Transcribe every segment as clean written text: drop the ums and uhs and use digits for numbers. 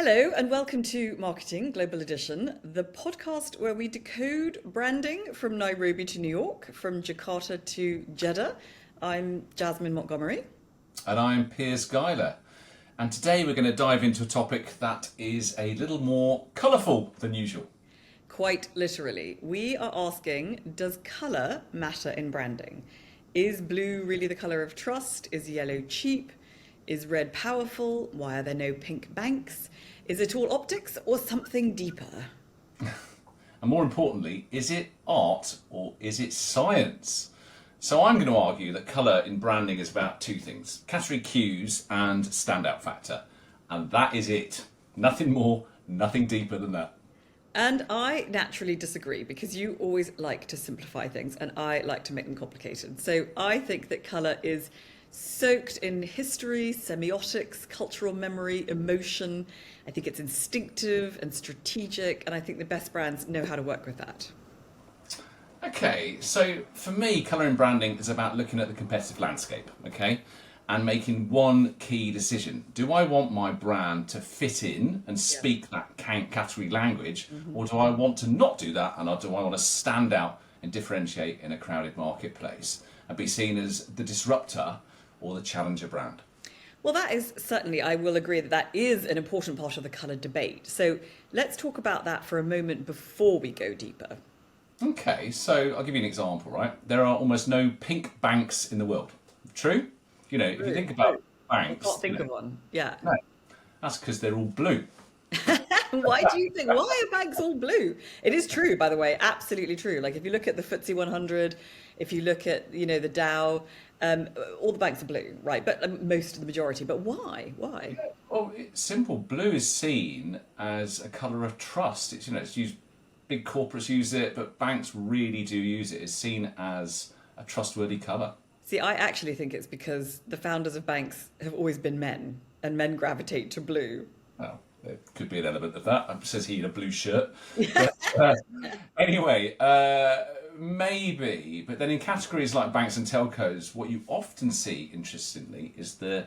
Hello and welcome to Marketing Global Edition, the podcast where we decode branding from Nairobi to New York, from Jakarta to Jeddah. I'm Jasmine Montgomery. And I'm Piers Geiler. And today we're going to dive into a topic that is a little more colourful than usual. Quite literally. We are asking, does colour matter in branding? Is blue really the colour of trust? Is yellow cheap? Is red powerful? Why are there no pink banks? Is it all optics or something deeper? And more importantly, is it art or is it science? So I'm going to argue that colour in branding is about two things: category cues and standout factor. And that is it. Nothing more, nothing deeper than that. And I naturally disagree because you always like to simplify things and I like to make them complicated. So I think that colour is soaked in history, semiotics, cultural memory, emotion. I think it's instinctive and strategic, and I think the best brands know how to work with that. Okay, so for me, colour in branding is about looking at the competitive landscape, okay, and making one key decision. Do I want my brand to fit in and speak that category language, or do I want to not do that, and do I want to stand out and differentiate in a crowded marketplace and be seen as the disruptor or the challenger brand? Well, that is certainly, I will agree that that is an important part of the colour debate. So let's talk about that for a moment before we go deeper. Okay, so I'll give you an example, right? There are almost no pink banks in the world. True? You know, if you think about banks... I can't think of one, yeah. No, that's because they're all blue. Why do you think, why are banks all blue? It is true, by the way, absolutely true. Like if you look at the FTSE 100, if you look at, the Dow, all the banks are blue, right? But most of the majority. But why? Why? Yeah, well, it's simple. Blue is seen as a colour of trust. It's, it's used, big corporates use it, but banks really do use it. It's seen as a trustworthy colour. See, I actually think it's because the founders of banks have always been men, and men gravitate to blue. Well, there could be an element of that. It says he in a blue shirt. But, anyway, maybe. But then in categories like banks and telcos, what you often see, interestingly, is the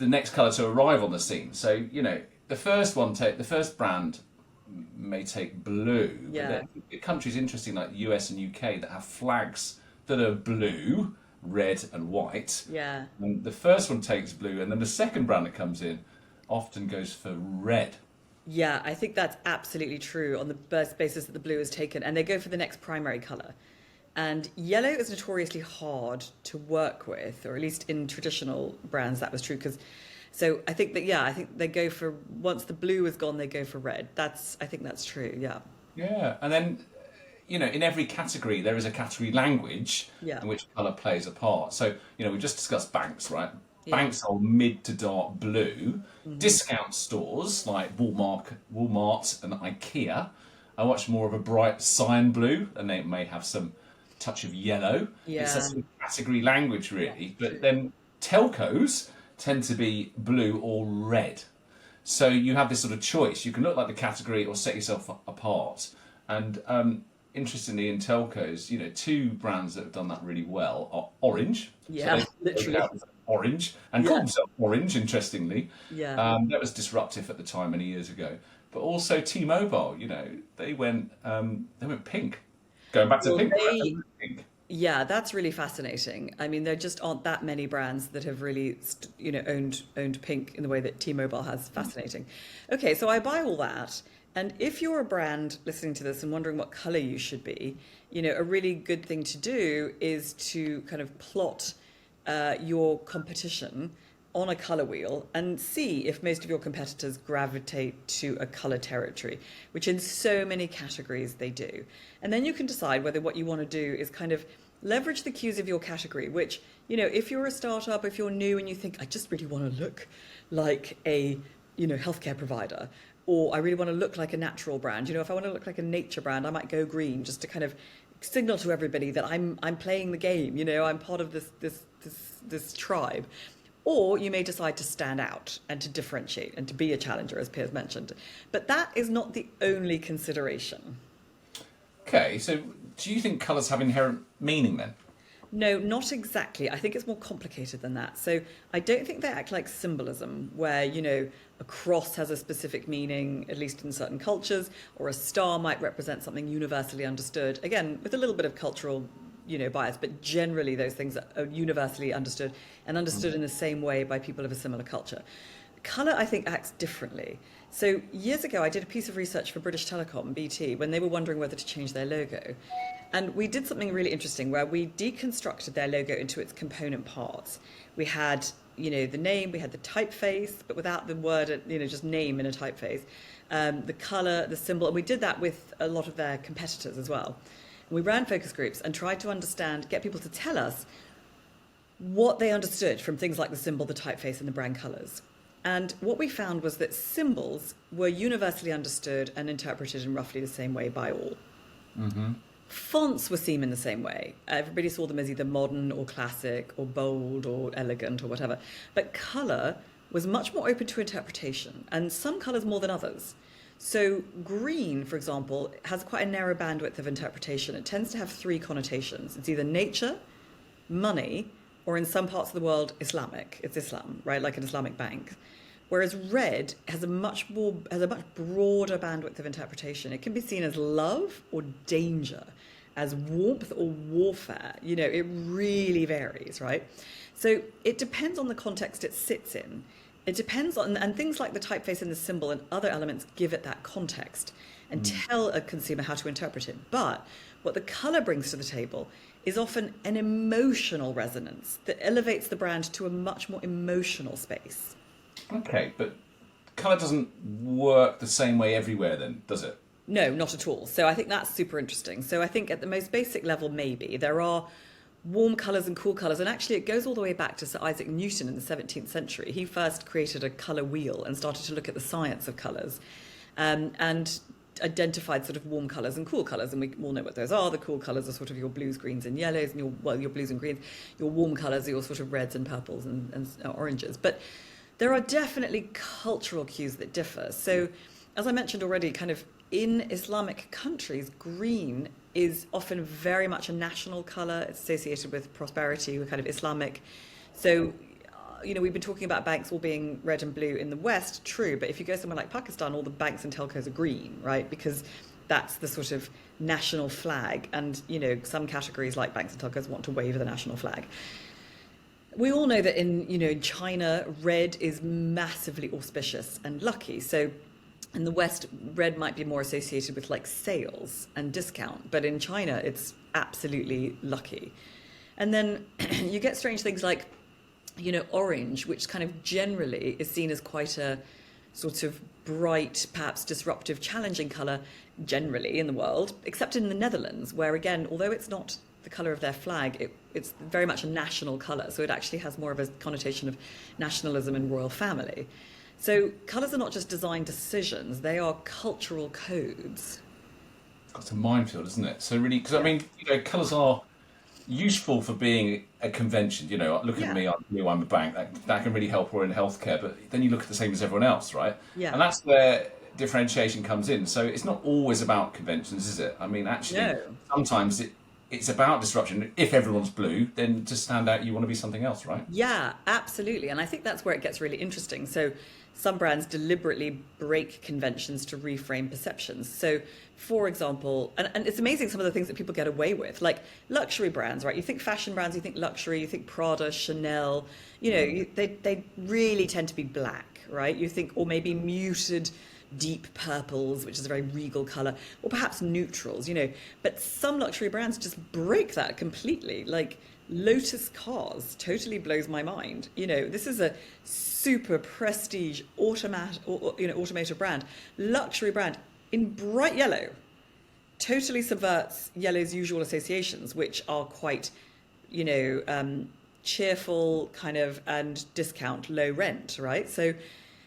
next colour to arrive on the scene. So, the first brand may take blue. Yeah. But then countries, interesting, like the US and UK, that have flags that are blue, red and white. Yeah. And the first one takes blue, and then the second brand that comes in often goes for red. Yeah, I think that's absolutely true on the basis that the blue is taken, and they go for the next primary colour. And yellow is notoriously hard to work with, or at least in traditional brands that was true. So I think they go for, once the blue is gone, they go for red. I think that's true, yeah. Yeah, and then, in every category, there is a category language in which colour plays a part. So, we've just discussed banks, right? Yeah. Banks are mid to dark blue. Discount stores like Walmart and IKEA are much more of a bright cyan blue, and they may have some touch of yellow. Yeah. It's a sort of category language, really. But then telcos tend to be blue or red. So you have this sort of choice. You can look like the category or set yourself apart. And interestingly, in telcos, two brands that have done that really well are Orange. Yeah, so literally. Orange, and called themselves Orange, interestingly. Yeah. That was disruptive at the time many years ago. But also T-Mobile, they went pink. Going back to pink. Yeah, that's really fascinating. I mean, there just aren't that many brands that have really, owned pink in the way that T-Mobile has. Fascinating. Okay, so I buy all that. And if you're a brand listening to this and wondering what colour you should be, a really good thing to do is to kind of plot your competition on a colour wheel and see if most of your competitors gravitate to a colour territory, which in so many categories they do. And then you can decide whether what you want to do is kind of leverage the cues of your category, which, if you're a startup, if you're new and you think, I just really want to look like a, healthcare provider, or I really want to look like a natural brand. If I want to look like a nature brand, I might go green just to kind of signal to everybody that I'm playing the game. I'm part of this tribe. Or you may decide to stand out and to differentiate and to be a challenger, as Piers mentioned. But that is not the only consideration. Okay, so do you think colours have inherent meaning then? No, not exactly. I think it's more complicated than that. So I don't think they act like symbolism, where, a cross has a specific meaning, at least in certain cultures, or a star might represent something universally understood. Again, with a little bit of cultural, bias, but generally those things are universally understood and understood in the same way by people of a similar culture. Colour, I think, acts differently. So years ago, I did a piece of research for British Telecom, BT, when they were wondering whether to change their logo. And we did something really interesting where we deconstructed their logo into its component parts. We had, the name, we had the typeface, but without the word, just name in a typeface, the colour, the symbol. And we did that with a lot of their competitors as well. And we ran focus groups and tried to understand, get people to tell us what they understood from things like the symbol, the typeface, and the brand colours. And what we found was that symbols were universally understood and interpreted in roughly the same way by all. Mm-hmm. Fonts were seen in the same way. Everybody saw them as either modern or classic or bold or elegant or whatever. But colour was much more open to interpretation, and some colours more than others. So green, for example, has quite a narrow bandwidth of interpretation. It tends to have three connotations. It's either nature, money, or in some parts of the world, Islamic. It's Islam, right? Like an Islamic bank. Whereas red has a much broader bandwidth of interpretation. It can be seen as love or danger, as warmth or warfare. It really varies, right? So it depends on the context it sits in. It depends on, and things like the typeface and the symbol and other elements give it that context and tell a consumer how to interpret it. But what the colour brings to the table is often an emotional resonance that elevates the brand to a much more emotional space. Okay, but colour doesn't work the same way everywhere then, does it? No, not at all. So I think that's super interesting. So I think at the most basic level, maybe, there are warm colours and cool colours. And actually it goes all the way back to Sir Isaac Newton in the 17th century. He first created a colour wheel and started to look at the science of colours and identified sort of warm colours and cool colours. And we all know what those are. The cool colours are sort of your blues, greens and yellows, and your blues and greens. Your warm colours are your sort of reds and purples and oranges. But there are definitely cultural cues that differ. So, as I mentioned already, kind of in Islamic countries, green is often very much a national colour. It's associated with prosperity, with kind of Islamic. So, we've been talking about banks all being red and blue in the West, true. But if you go somewhere like Pakistan, all the banks and telcos are green, right? Because that's the sort of national flag. And, some categories like banks and telcos want to wave the national flag. We all know that in China, red is massively auspicious and lucky. So in the West, red might be more associated with like sales and discount, but in China, it's absolutely lucky. And then you get strange things like, orange, which kind of generally is seen as quite a sort of bright, perhaps disruptive, challenging colour generally in the world, except in the Netherlands, where again, although it's not the colour of their flag, it's very much a national colour. So it actually has more of a connotation of nationalism and royal family. So colours are not just design decisions, they are cultural codes. It's a minefield, isn't it? So really, because I mean, colours are useful for being a convention. Look at me, I'm a bank. That can really help. We're in healthcare, but then you look at the same as everyone else, right? Yeah. And that's where differentiation comes in. So it's not always about conventions, is it? I mean, actually, sometimes it's about disruption. If everyone's blue, then to stand out, you want to be something else, right? Yeah, absolutely. And I think that's where it gets really interesting. So some brands deliberately break conventions to reframe perceptions. So, for example, and it's amazing some of the things that people get away with, like luxury brands, right? You think fashion brands, you think luxury, you think Prada, Chanel, they really tend to be black, right? You think, or maybe muted deep purples, which is a very regal colour, or perhaps neutrals, But some luxury brands just break that completely. Like Lotus Cars totally blows my mind. This is a super prestige automotive brand, luxury brand in bright yellow. Totally subverts yellow's usual associations, which are quite, cheerful kind of and discount, low rent, right? So,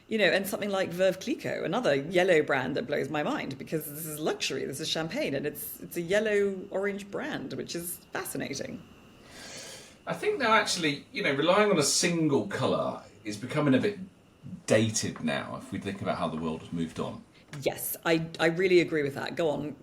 and something like Veuve Clicquot, another yellow brand that blows my mind because this is luxury, this is champagne, and it's a yellow-orange brand, which is fascinating. I think now actually, relying on a single colour is becoming a bit dated now, if we think about how the world has moved on. Yes, I really agree with that. Go on,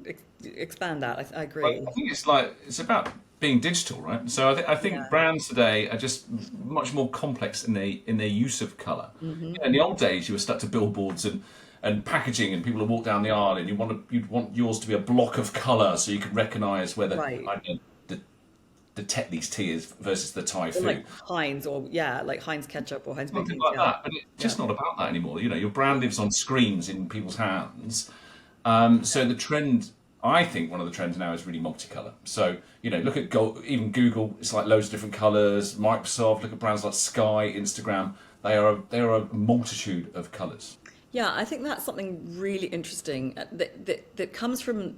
expand that. I agree. I think it's about being digital, right? So I think Yeah. brands today are just much more complex in their use of color. In the old days, you were stuck to billboards and packaging, and people would walk down the aisle, and you'd want yours to be a block of color so you could recognise whether Right. I don't know, the Tetley's tea is versus the Thai Or like food. Heinz, or yeah, like Heinz ketchup or Heinz baked Something beans. like Yeah. that, but it's Yeah. just not about that anymore. You know, your brand lives on screens in people's hands. So the trend, I think, one of the trends now is really multicolour. So you know, look at even Google. It's like loads of different colours. Microsoft. Look at brands like Sky, Instagram. They are a multitude of colours. Yeah, I think that's something really interesting that comes from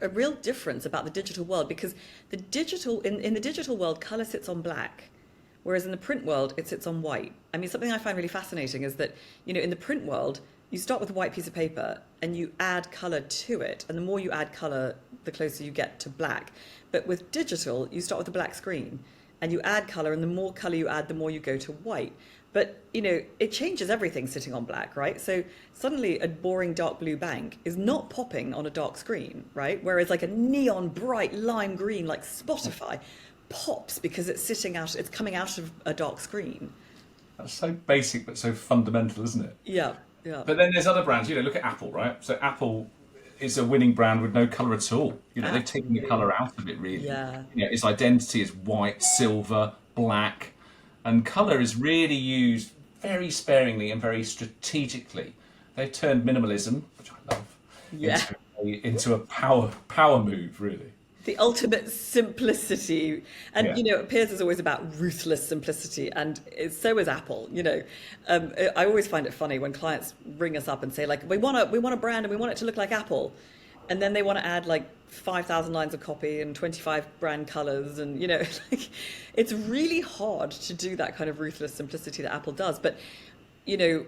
a real difference about the digital world, because in the digital world, color sits on black, whereas in the print world it sits on white. I mean, something I find really fascinating is that, you know, in the print world you start with a white piece of paper and you add color to it, and the more you add color, the closer you get to black. But with digital, you start with a black screen and you add color, and the more color you add, the more you go to white. But, you know, it changes everything sitting on black, right? So suddenly a boring dark blue bank is not popping on a dark screen, right? Whereas like a neon bright lime green like Spotify pops because it's coming out of a dark screen. That's so basic but so fundamental, isn't it? Yeah, yeah. But then there's other brands. You know, look at Apple, right? So Apple is a winning brand with no colour at all. You know, they've taken the colour out of it, really. Yeah. You know, its identity is white, silver, black, and colour is really used very sparingly and very strategically. They've turned minimalism, which I love, Yeah. into a power move, really. The ultimate simplicity. And, Yeah. you know, Piers is always about ruthless simplicity, and so is Apple. You know, I always find it funny when clients ring us up and say, like, we want a brand and we want it to look like Apple. And then they want to add like 5,000 lines of copy and 25 brand colors. And, you know, like, it's really hard to do that kind of ruthless simplicity that Apple does. But, you know,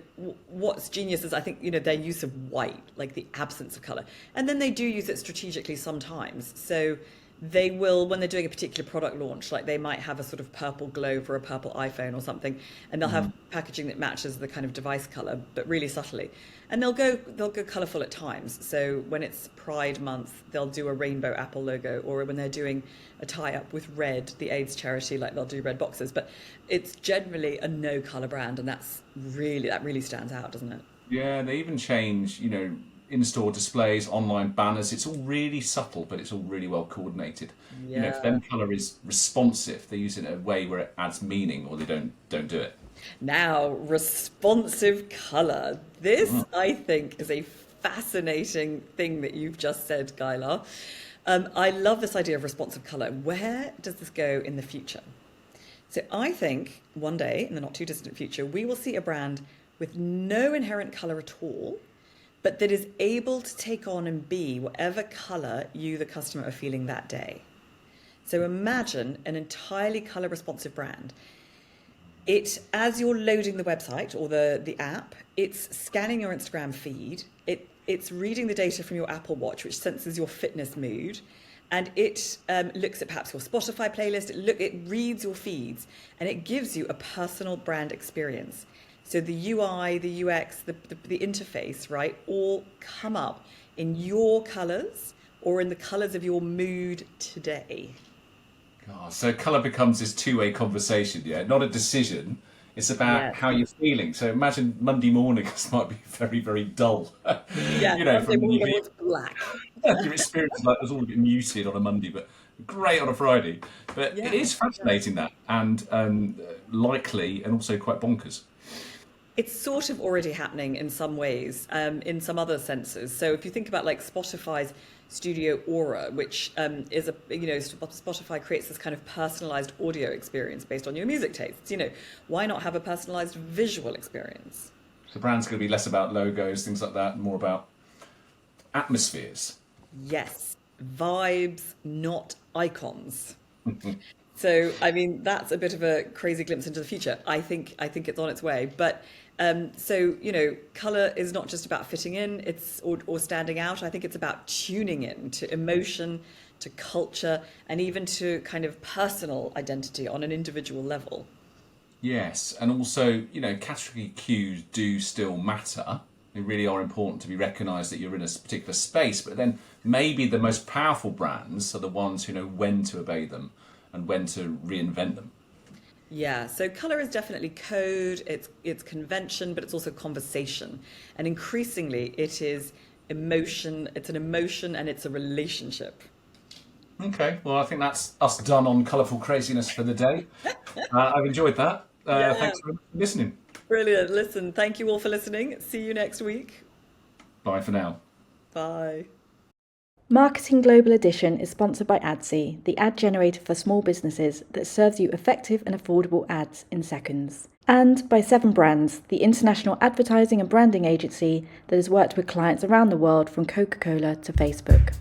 what's genius is, I think, you know, their use of white, like the absence of color. And then they do use it strategically sometimes. So they will, when they're doing a particular product launch, like they might have a sort of purple glow for a purple iPhone or something, and they'll have packaging that matches the kind of device color, but really subtly. And they'll go colorful at times. So when it's Pride Month, they'll do a rainbow Apple logo, or when they're doing a tie-up with Red, the AIDS charity, like they'll do red boxes. But it's generally a no-color brand, and that really stands out, doesn't it? Yeah, they even change, you know, in-store displays, online banners. It's all really subtle, but it's all really well coordinated. You know, if Yeah. then colour is responsive, they use it in a way where it adds meaning, or they don't do it. Now, responsive color. This, I think, is a fascinating thing that you've just said, Gyla. I love this idea of responsive color. Where does this go in the future? So I think one day, in the not too distant future, we will see a brand with no inherent color at all, but that is able to take on and be whatever color you, the customer, are feeling that day. So imagine an entirely color responsive brand. As you're loading the website or the app, it's scanning your Instagram feed. It's reading the data from your Apple Watch, which senses your fitness mood, and it looks at perhaps your Spotify playlist. It reads your feeds, and it gives you a personal brand experience. So the UI, the UX, the interface, right, all come up in your colors or in the colors of your mood today. God, so colour becomes this two-way conversation, yeah, not a decision. It's about Yes. how you're feeling. So imagine Monday mornings might be very, very dull. Yeah, You know, Monday from morning was black. your experience is like it was all a bit muted on a Monday, but great on a Friday. But Yeah. it is fascinating that, and likely, and also quite bonkers. It's sort of already happening in some ways, in some other senses. So if you think about like Spotify's Studio Aura, which is Spotify creates this kind of personalized audio experience based on your music tastes. You know, why not have a personalized visual experience? The brand's going to be less about logos, things like that, and more about atmospheres. Yes, vibes, not icons. So, I mean, that's a bit of a crazy glimpse into the future. I think it's on its way. But so, you know, color is not just about fitting in, or standing out. I think it's about tuning in to emotion, to culture, and even to kind of personal identity on an individual level. Yes, and also, you know, category cues do still matter. They really are important to be recognised that you're in a particular space. But then maybe the most powerful brands are the ones who know when to obey them and when to reinvent them? Yeah, so color is definitely code, it's convention, but it's also conversation. And increasingly it is emotion, it's an emotion and it's a relationship. Okay, well, I think that's us done on colourful craziness for the day. I've enjoyed that. Yeah. Thanks for listening. Brilliant. Listen, thank you all for listening. See you next week. Bye for now. Bye. Marketing Global Edition is sponsored by 𝐒𝐴𝐷𝐶, the ad generator for small businesses that serves you effective and affordable ads in seconds. And by 7 Brands, the international advertising and branding agency that has worked with clients around the world from Coca-Cola to Facebook.